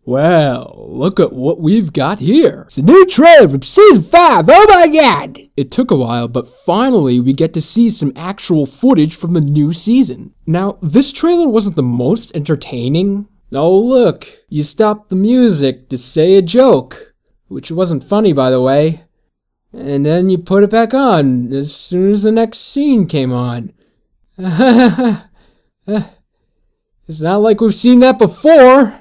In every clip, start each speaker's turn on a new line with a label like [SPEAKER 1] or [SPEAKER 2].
[SPEAKER 1] Well, look at what we've got here. It's a new trailer from Season 5, oh my god! It took a while, but finally we get to see some actual footage from the new season. Now, this trailer wasn't the most entertaining. Oh look, you stopped the music to say a joke, which wasn't funny by the way. And then you put it back on as soon as the next scene came on. It's not like we've seen that before.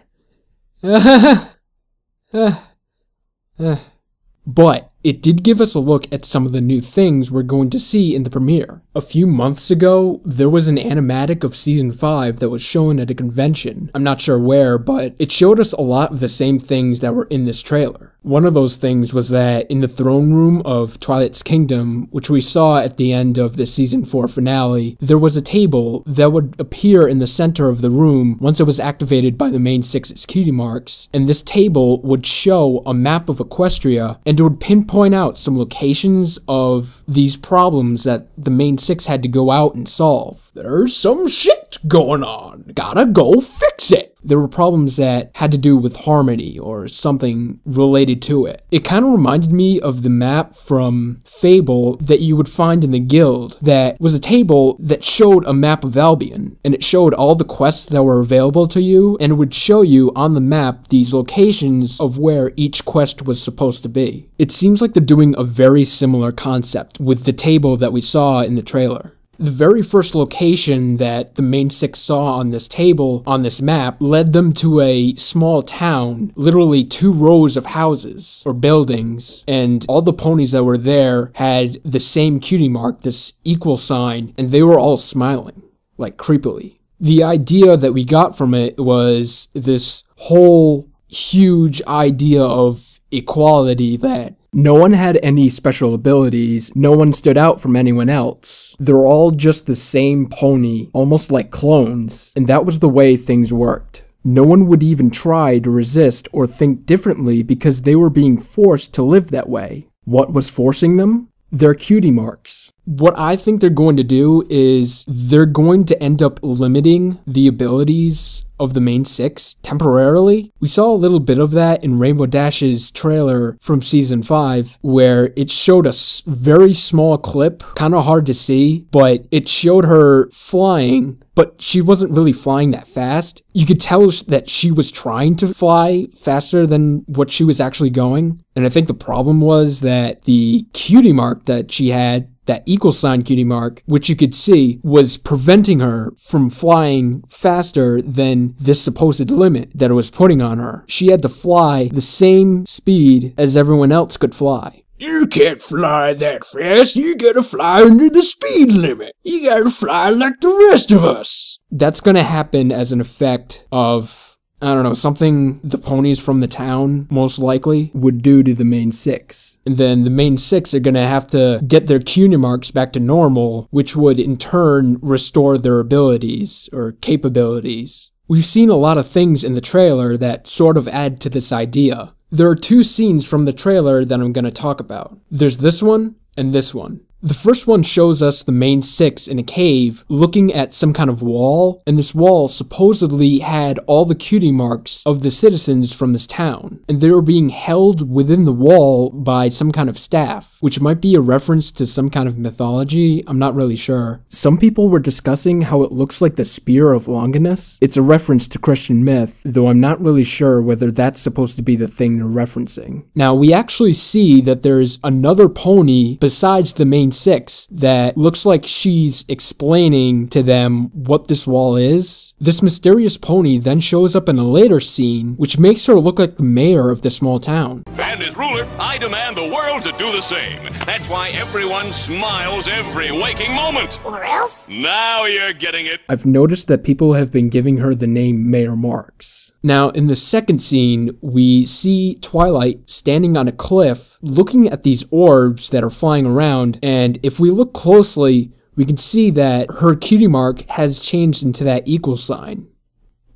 [SPEAKER 1] But it did give us a look at some of the new things we're going to see in the premiere. A few months ago, there was an animatic of Season 5 that was shown at a convention. I'm not sure where, but it showed us a lot of the same things that were in this trailer. One of those things was that in the throne room of Twilight's Kingdom, which we saw at the end of the Season 4 finale, there was a table that would appear in the center of the room once it was activated by the main 6's cutie marks, and this table would show a map of Equestria, and it would pinpoint out some locations of these problems that the main 6 had to go out and solve. There's some shit going on. Gotta go fix it. There were problems that had to do with harmony or something related to it. It kind of reminded me of the map from Fable that you would find in the guild that was a table that showed a map of Albion, and it showed all the quests that were available to you, and it would show you on the map these locations of where each quest was supposed to be. It seems like they're doing a very similar concept with the table that we saw in the trailer. The very first location that the main 6 saw on this table, on this map, led them to a small town, literally 2 rows of houses or buildings, and all the ponies that were there had the same cutie mark, this equal sign, and they were all smiling, like creepily. The idea that we got from it was this whole huge idea of equality, that no one had any special abilities, no one stood out from anyone else. They're all just the same pony, almost like clones, and that was the way things worked. No one would even try to resist or think differently because they were being forced to live that way. What was forcing them? Their cutie marks. What I think they're going to do is they're going to end up limiting the abilities of the main 6 temporarily. We saw a little bit of that in Rainbow Dash's trailer from Season 5, where it showed a very small clip, kind of hard to see, but it showed her flying, but she wasn't really flying that fast. You could tell that she was trying to fly faster than what she was actually going. And I think the problem was that the cutie mark that she had, that equal sign cutie mark, which you could see, was preventing her from flying faster than this supposed limit that it was putting on her. She had to fly the same speed as everyone else could fly. You can't fly that fast, you gotta fly under the speed limit. You gotta fly like the rest of us. That's gonna happen as an effect of, I don't know, something the ponies from the town, most likely, would do to the main 6. And then the main 6 are gonna have to get their cutie marks back to normal, which would in turn restore their abilities or capabilities. We've seen a lot of things in the trailer that sort of add to this idea. There are 2 scenes from the trailer that I'm gonna talk about. There's this one and this one. The first one shows us the main 6 in a cave looking at some kind of wall, and this wall supposedly had all the cutie marks of the citizens from this town, and they were being held within the wall by some kind of staff, which might be a reference to some kind of mythology. I'm not really sure. Some people were discussing how it looks like the Spear of Longinus. It's a reference to Christian myth, though I'm not really sure whether that's supposed to be the thing they're referencing. Now, we actually see that there's another pony besides the main 6 that looks like she's explaining to them what this wall is. This mysterious pony then shows up in a later scene, which makes her look like the mayor of the small town.
[SPEAKER 2] And as ruler, I demand the world to do the same. That's why everyone smiles every waking moment.
[SPEAKER 3] Or else?
[SPEAKER 2] Now you're getting it.
[SPEAKER 1] I've noticed that people have been giving her the name Mayor Marks. Now, in the second scene, we see Twilight standing on a cliff looking at these orbs that are flying around, and if we look closely, we can see that her cutie mark has changed into that equal sign.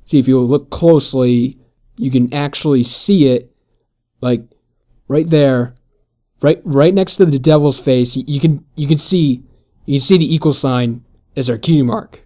[SPEAKER 1] See, if you look closely, you can actually see it, like, right there, right next to the devil's face. You can see the equal sign as her cutie mark.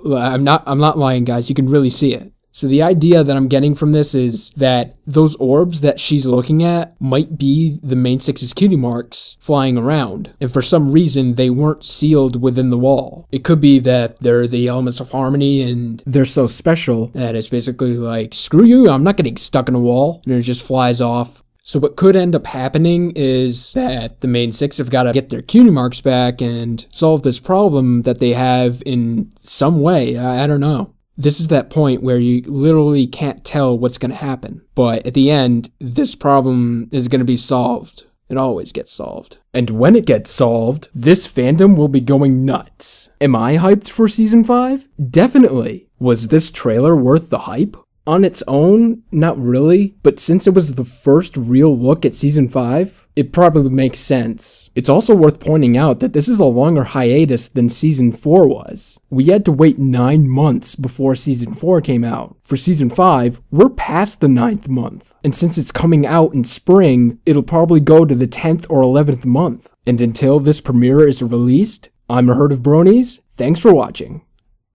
[SPEAKER 1] I'm not lying, guys. You can really see it. So the idea that I'm getting from this is that those orbs that she's looking at might be the main six's cutie marks flying around, and for some reason they weren't sealed within the wall. It could be that they're the elements of harmony and they're so special that it's basically like, screw you, I'm not getting stuck in a wall, and it just flies off. So what could end up happening is that the main six have got to get their cutie marks back and solve this problem that they have in some way. I don't know. This is that point where you literally can't tell what's going to happen. But at the end, this problem is going to be solved. It always gets solved. And when it gets solved, this fandom will be going nuts. Am I hyped for Season 5? Definitely. Was this trailer worth the hype? On its own, not really, but since it was the first real look at Season 5, it probably makes sense. It's also worth pointing out that this is a longer hiatus than Season 4 was. We had to wait 9 months before Season 4 came out. For Season 5, we're past the 9th month, and since it's coming out in spring, it'll probably go to the 10th or 11th month. And until this premiere is released, I'm a herd of bronies, thanks for watching.